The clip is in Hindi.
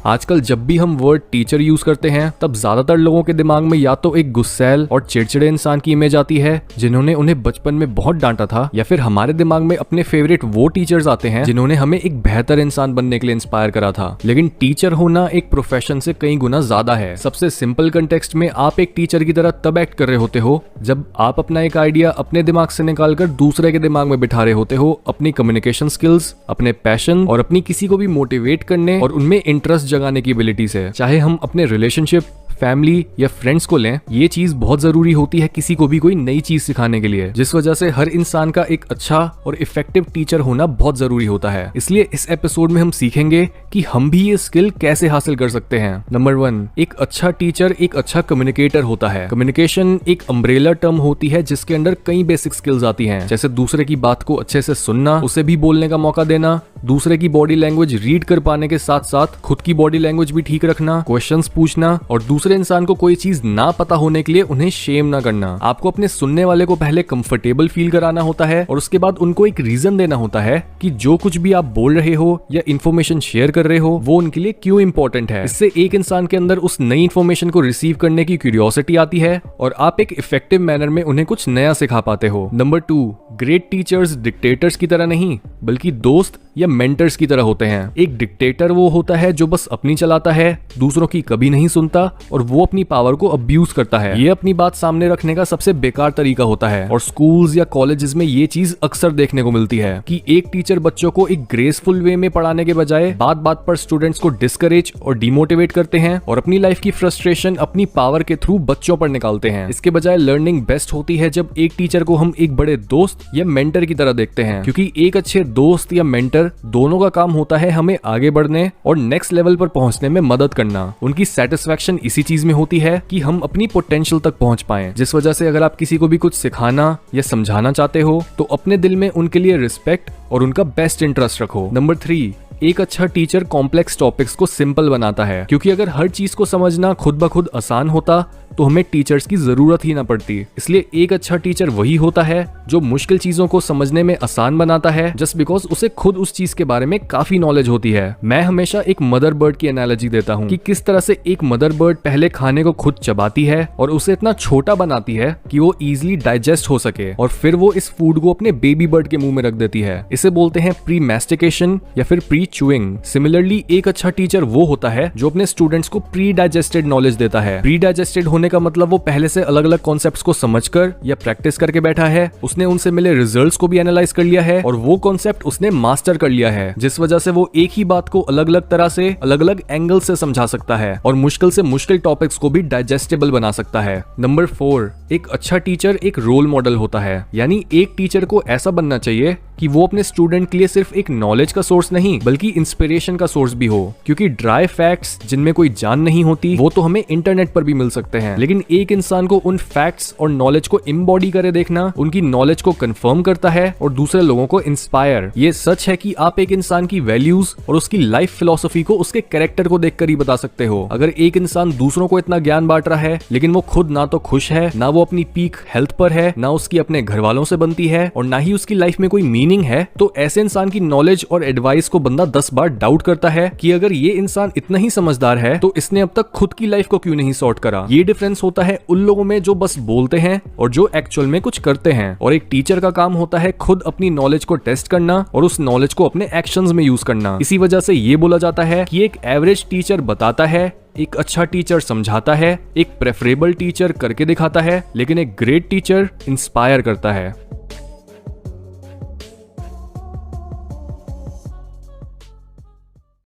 आजकल जब भी हम वर्ड टीचर यूज करते हैं तब ज्यादातर लोगों के दिमाग में या तो एक गुस्सैल और चिड़चिड़े इंसान की इमेज आती है जिन्होंने उन्हें बचपन में बहुत डांटा था, या फिर हमारे दिमाग में अपने फेवरेट वो टीचर्स आते हैं जिन्होंने हमें एक बेहतर इंसान बनने के लिए इंस्पायर करा था। लेकिन टीचर होना एक प्रोफेशन से कई गुना ज्यादा है। सबसे सिंपल कंटेक्स्ट में आप एक टीचर की तरह तब एक्ट कर रहे होते हो जब आप अपना एक आइडिया अपने दिमाग से निकालकर दूसरे के दिमाग में बिठा रहे होते हो, अपनी कम्युनिकेशन स्किल्स, अपने पैशन और अपनी किसी को भी मोटिवेट करने और उनमें इंटरेस्ट जगाने की एबिलिटी से। चाहे हम अपने रिलेशनशिप, फैमिली या फ्रेंड्स को लें, ये चीज बहुत जरूरी होती है किसी को भी कोई नई चीज सिखाने के लिए, जिस वजह से हर इंसान का एक अच्छा और इफेक्टिव टीचर होना बहुत जरूरी होता है। इसलिए इस एपिसोड में हम सीखेंगे कि हम भी ये स्किल कैसे हासिल कर सकते हैं। नंबर 1, एक अच्छा टीचर एक अच्छा कम्युनिकेटर होता है। कम्युनिकेशन एक अम्ब्रेला टर्म होती है जिसके अंदर कई बेसिक स्किल्स आती हैं, जैसे दूसरे की बात को अच्छे से सुनना, उसे भी बोलने का मौका देना, दूसरे की बॉडी लैंग्वेज रीड कर पाने के साथ साथ खुद की बॉडी लैंग्वेज भी ठीक रखना, क्वेश्चंस पूछना और दूसरे इंसान को कोई चीज ना पता होने के लिए उन्हें शेम ना करना। आपको अपने सुनने वाले को पहले कंफर्टेबल फील कराना होता है और उसके बाद उनको एक रीजन देना होता है कि जो कुछ भी आप बोल रहे हो या इन्फॉर्मेशन शेयर कर रहे हो वो उनके लिए क्यों इंपॉर्टेंट है। इससे एक इंसान के अंदर उस नई इन्फॉर्मेशन को रिसीव करने की क्यूरियोसिटी आती है और आप एक इफेक्टिव मैनर में उन्हें कुछ नया सिखा पाते हो। नंबर 2, ग्रेट टीचर्स डिक्टेटर्स की तरह नहीं बल्कि दोस्त या मेंटर्स की तरह होते हैं। एक डिक्टेटर वो होता है जो बस अपनी चलाता है, दूसरों की कभी नहीं सुनता और वो अपनी पावर को अब्यूज करता है। ये अपनी बात सामने रखने का सबसे बेकार तरीका होता है और स्कूल्स या कॉलेजेस में ये चीज अक्सर देखने को मिलती है कि एक टीचर बच्चों को एक ग्रेसफुल वे में पढ़ाने के बजाय बात बात पर स्टूडेंट्स को डिस्करेज और डिमोटिवेट करते हैं और अपनी लाइफ की फ्रस्ट्रेशन अपनी पावर के थ्रू बच्चों पर निकालते हैं। इसके बजाय लर्निंग बेस्ट होती है जब एक टीचर को हम एक बड़े दोस्त या मेंटर की तरह देखते हैं, क्योंकि एक अच्छे दोस्त या मेंटर दोनों का काम होता है हमें आगे बढ़ने और नेक्स्ट लेवल पर पहुंचने में मदद करना। उनकी सेटिस्फेक्शन इसी चीज में होती है कि हम अपनी पोटेंशियल तक पहुंच पाएं, जिस वजह से अगर आप किसी को भी कुछ सिखाना या समझाना चाहते हो तो अपने दिल में उनके लिए रिस्पेक्ट और उनका बेस्ट इंटरेस्ट रखो। नंबर 3, एक अच्छा टीचर कॉम्प्लेक्स टॉपिक्स को सिंपल बनाता है, क्योंकि अगर हर चीज को समझना खुद ब खुद आसान होता तो हमें टीचर्स की जरूरत ही ना पड़ती। इसलिए एक अच्छा टीचर वही होता है जो मुश्किल चीजों को समझने में आसान बनाता है जस्ट बिकॉज उसे खुद उस चीज के बारे में काफी नॉलेज होती है। मैं हमेशा एक मदर बर्ड की एनालॉजी देता हूँ कि किस तरह से एक मदर बर्ड पहले खाने को खुद चबाती है और उसे इतना छोटा बनाती है कि वो इजिली डाइजेस्ट हो सके और फिर वो इस फूड को अपने बेबी बर्ड के मुंह में रख देती है। इसे बोलते हैं प्री मैस्टिकेशन या फिर प्री च्यूइंग। सिमिलरली एक अच्छा टीचर वो होता है जो अपने स्टूडेंट्स को प्री डाइजेस्टेड नॉलेज देता है। प्री डाइजेस्टेड होने का मतलब वो पहले से अलग अलग कॉन्सेप्ट्स को समझकर या प्रैक्टिस करके बैठा है, उसने उनसे मिले रिजल्ट्स को भी एनालाइज कर लिया है और वो कॉन्सेप्ट उसने मास्टर कर लिया है, जिस वजह से वो एक ही बात को अलग अलग तरह से अलग अलग एंगल से समझा सकता है और मुश्किल से मुश्किल टॉपिक्स को भी डाइजेस्टेबल बना सकता है। नंबर 4, एक अच्छा टीचर एक रोल मॉडल होता है, यानी एक टीचर को ऐसा बनना चाहिए कि वो अपने स्टूडेंट के लिए सिर्फ एक नॉलेज का सोर्स नहीं बल्कि इंस्पिरेशन का सोर्स भी हो, क्योंकि ड्राई फैक्ट्स जिनमें कोई जान नहीं होती वो तो हमें इंटरनेट पर भी मिल सकते हैं, लेकिन एक इंसान को उन फैक्ट्स और नॉलेज को इम्बॉडी करे देखना उनकी नॉलेज को कंफर्म करता है और दूसरे लोगों को इंस्पायर। ये सच है कि आप एक इंसान की वैल्यूज और उसकी लाइफ फिलॉसफी को उसके कैरेक्टर को देखकर ही बता सकते हो। अगर एक इंसान दूसरों को इतना ज्ञान बांट रहा है लेकिन वो खुद ना तो खुश है, ना वो अपनी पीक हेल्थ पर है, ना उसकी अपने घर वालों से बनती है और ना ही उसकी लाइफ में कोई मीनिंग है, तो ऐसे इंसान की नॉलेज और एडवाइस को बंदा 10 बार डाउट करता है कि अगर ये इंसान इतना ही समझदार है तो इसने अब तक खुद की लाइफ को क्यों नहीं सॉर्ट करा। ये डिफरेंस होता है उन लोगों में जो बस बोलते हैं और जो एक्चुअल में कुछ करते हैं, और एक टीचर का काम होता है खुद अपनी नॉलेज को टेस्ट करना और उस नॉलेज को अपने एक्शंस में यूज करना। इसी वजह से ये बोला जाता है कि एक एवरेज टीचर बताता है, एक अच्छा टीचर समझाता है, एक प्रेफरेबल टीचर करके दिखाता है, लेकिन एक ग्रेट टीचर इंस्पायर करता है।